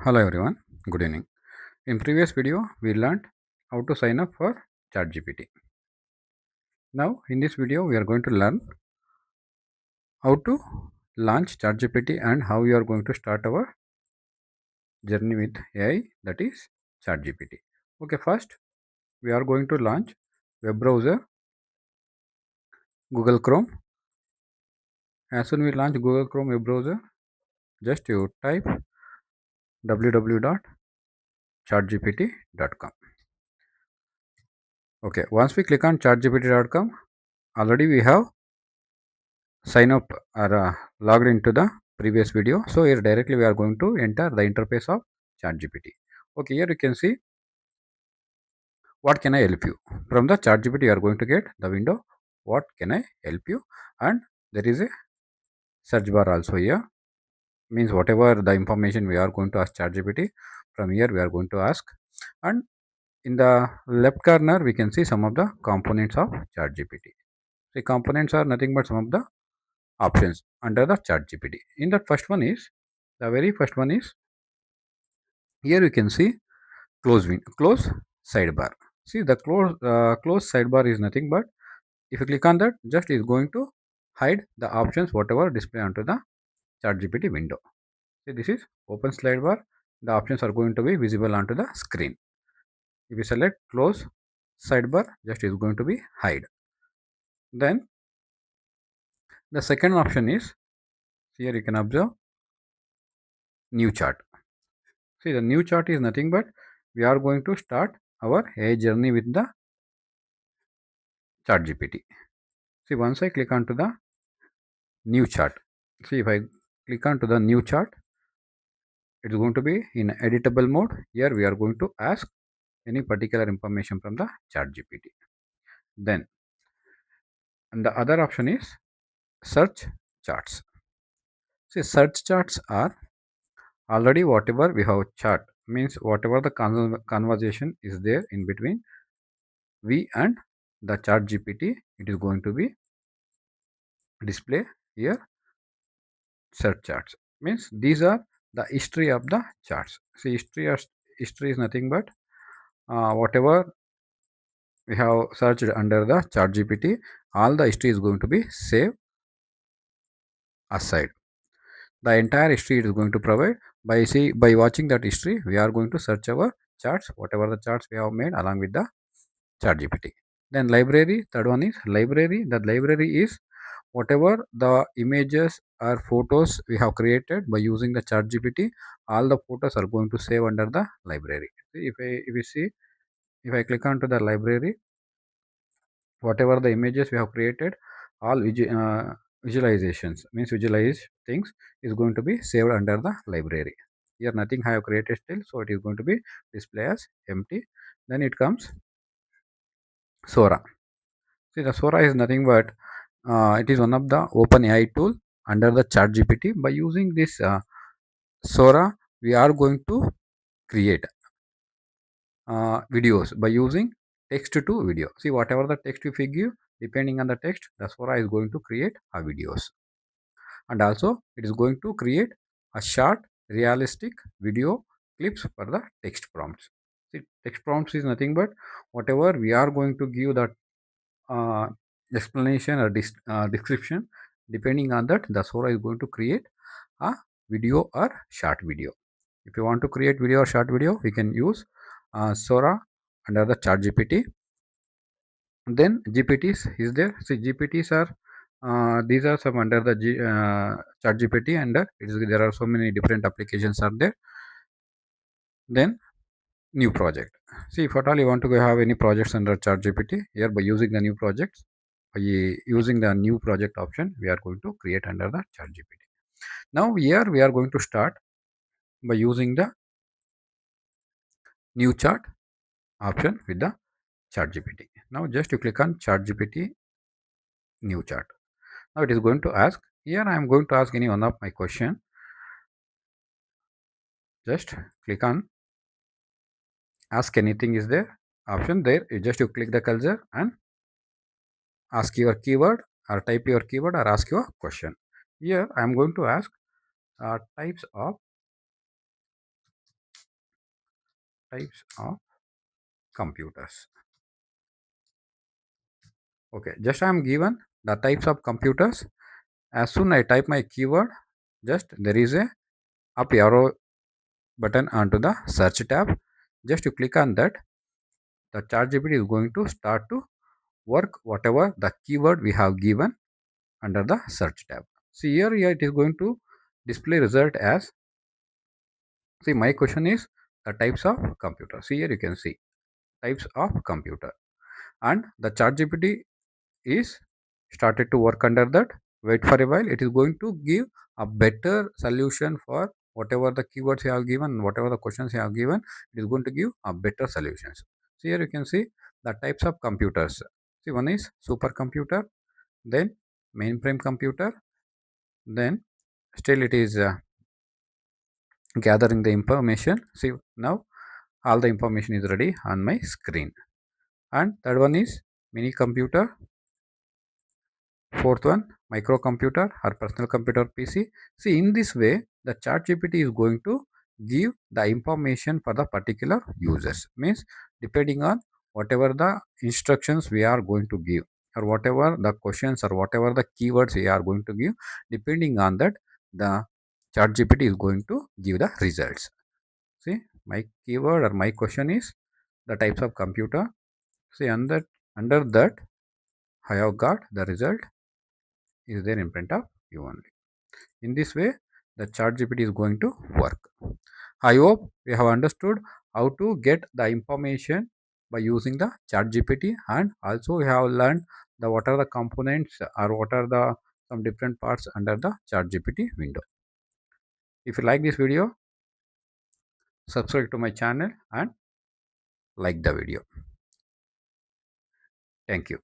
Hello everyone, good evening. In previous video, we learned how to sign up for ChatGPT. Now, in this video, we are going to learn how to launch ChatGPT and how you are going to start our journey with AI, that is ChatGPT. Okay, first we are going to launch web browser Google Chrome. As soon we launch Google Chrome web browser, just you type www.chatgpt.com. Okay, once we click on chatgpt.com, already we have sign up or logged into the previous video. So here directly we are going to enter the interface of ChatGPT. Okay, here you can see what can I help you. From the ChatGPT you are going to get the window what can I help you, and there is a search bar also here. Means whatever the information we are going to ask ChatGPT, from here we are going to ask, and in the left corner we can see some of the components of ChatGPT. The components are nothing but some of the options under the ChatGPT. In that first one is the very first one is here you can see close sidebar. See the close sidebar is nothing but if you click on that, just is going to hide the options whatever display onto the ChatGPT window. See, this is open sidebar. The options are going to be visible onto the screen. If you select close sidebar, just is going to be hide. Then the second option is here you can observe new chart. See, the new chart is nothing but we are going to start our AI journey with the ChatGPT. See, once I click onto the new chart, see if I click onto the new chart, it is going to be in editable mode. Here we are going to ask any particular information from the ChatGPT. Then, and the other option is search charts. See, search charts are already whatever we have chart, means whatever the conversation is there in between we and the ChatGPT, it is going to be display here. Search charts means these are the history of the charts. See, history is nothing but whatever we have searched under the ChatGPT, all the history is going to be saved aside. The entire history it is going to provide by watching that history. We are going to search our charts, whatever the charts we have made along with the ChatGPT. Then library, third one is library. The library is whatever the images or photos we have created by using the ChatGPT. All the photos are going to save under the library. If you see, if I click onto the library, whatever the images we have created, all visualizations means visualized things is going to be saved under the library. Here nothing I have created still, so it is going to be display as empty. Then it comes Sora. See, the Sora is nothing but it is one of the open AI tool under the ChatGPT. By using this Sora, we are going to create videos by using text to video. See, whatever the text you give, depending on the text, the Sora is going to create a videos, and also it is going to create a short, realistic video clips for the text prompts. See, text prompts is nothing but whatever we are going to give that uh, explanation or description. Depending on that, the Sora is going to create a video or short video. If you want to create video or short video, we can use Sora under the chat GPT. Then GPTs is there. See, GPTs are these are some under the chat GPT, and there are so many different applications are there. Then new project. See, if at all you want to have any projects under chat GPT, here by using the new projects, by using the new project option, we are going to create under the chat GPT. Now here we are going to start by using the new chart option with the chat GPT. Now just you click on chat GPT new chart. Now it is going to ask, here I am going to ask any one of my question. Just click on ask anything is there option there. You click the cursor and ask your keyword or type your keyword or ask your question. Here I am going to ask types of types of computers. Okay, just I am given the types of computers. As soon I type my keyword, just there is a up arrow button onto the search tab. Just you click on that, the ChatGPT is going to start to work whatever the keyword we have given under the search tab. See here it is going to display result as, see my question is the types of computer. See here you can see types of computer, and the ChatGPT is started to work under that. Wait for a while, it is going to give a better solution for whatever the keywords you have given, whatever the questions you have given. It is going to give a better solutions. So here you can see the types of computers. See, one is supercomputer, then mainframe computer, then still it is gathering the information. See, now all the information is ready on my screen. And third one is mini computer. Fourth one, microcomputer or personal computer PC. See, in this way, the chat GPT is going to give the information for the particular users. Means depending on whatever the instructions we are going to give, or whatever the questions or whatever the keywords we are going to give, depending on that, the chat GPT is going to give the results. See, my keyword or my question is the types of computer. See, under that I have got the result is there in front of you only. In this way, the chat GPT is going to work. I hope we have understood how to get the information by using the chat GPT, and also we have learned the what are the components or what are the some different parts under the chat GPT window. If you like this video, subscribe to my channel and like the video. Thank you.